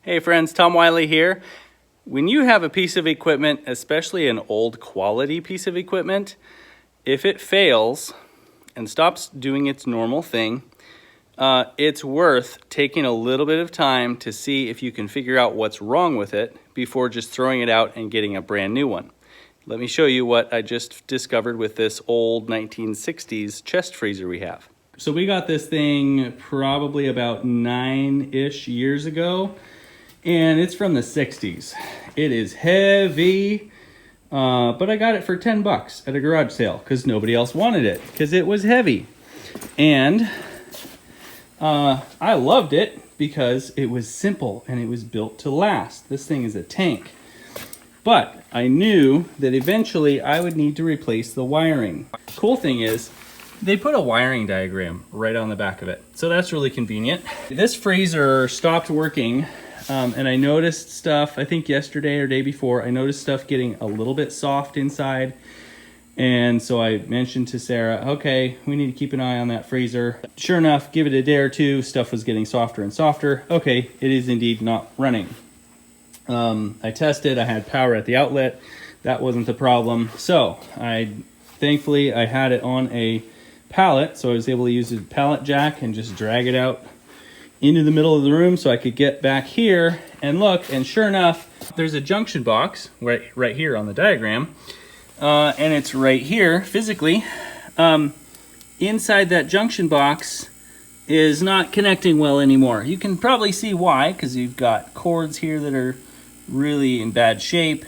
Hey friends, Tom Wiley here. When you have a piece of equipment, especially an old quality piece of equipment, if it fails and stops doing its normal thing, it's worth taking a little bit of time to see if you can figure out what's wrong with it before just throwing it out and getting a brand new one. Let me show you what I just discovered with this old 1960s chest freezer we have. So we got this thing probably about 9-ish years ago. And it's from the 60s. It is heavy, but I got it for 10 bucks at a garage sale because nobody else wanted it because it was heavy. And I loved it because it was simple and it was built to last. This thing is a tank. But I knew that eventually I would need to replace the wiring. Cool thing is, they put a wiring diagram right on the back of it. So that's really convenient. This freezer stopped working. And I noticed stuff, I think yesterday or day before, I noticed stuff getting a little bit soft inside. And so I mentioned to Sarah, okay, we need to keep an eye on that freezer. Sure enough, give it a day or two, stuff was getting softer and softer. Okay, it is indeed not running. I tested, I had power at the outlet. That wasn't the problem. So thankfully I had it on a pallet, so I was able to use a pallet jack and just drag it out into the middle of the room so I could get back here and look, and sure enough, there's a junction box right here on the diagram, and it's right here physically. Inside that junction box is not connecting well anymore. You can probably see why, because you've got cords here that are really in bad shape,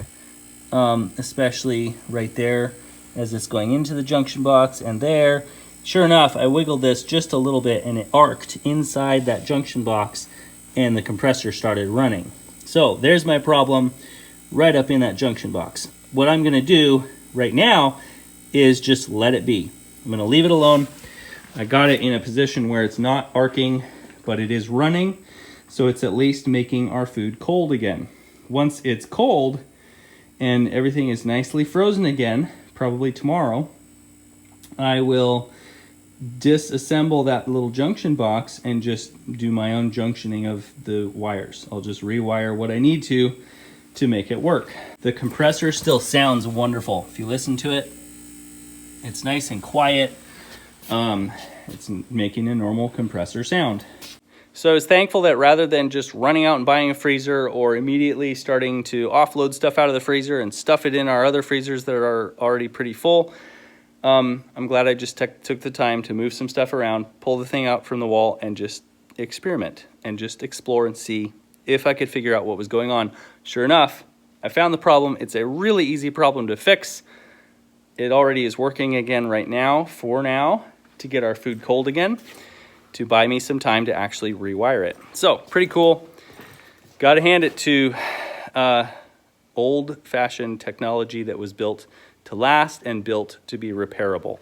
especially right there as it's going into the junction box, and there. Sure enough, I wiggled this just a little bit and it arced inside that junction box and the compressor started running. So there's my problem right up in that junction box. What I'm gonna do right now is just let it be. I'm gonna leave it alone. I got it in a position where it's not arcing, but it is running. So it's at least making our food cold again. Once it's cold and everything is nicely frozen again, probably tomorrow, I will disassemble that little junction box and just do my own junctioning of the wires. I'll just rewire what I need to make it work. The compressor still sounds wonderful. If you listen to it, it's nice and quiet. It's making a normal compressor sound. So I was thankful that rather than just running out and buying a freezer or immediately starting to offload stuff out of the freezer and stuff it in our other freezers that are already pretty full, I'm glad I just took the time to move some stuff around, pull the thing out from the wall, and just experiment and just explore and see if I could figure out what was going on. Sure enough, I found the problem. It's a really easy problem to fix. It already is working again right now, for now, to get our food cold again, to buy me some time to actually rewire it. So, pretty cool. Got to hand it to old-fashioned technology that was built to last and built to be repairable.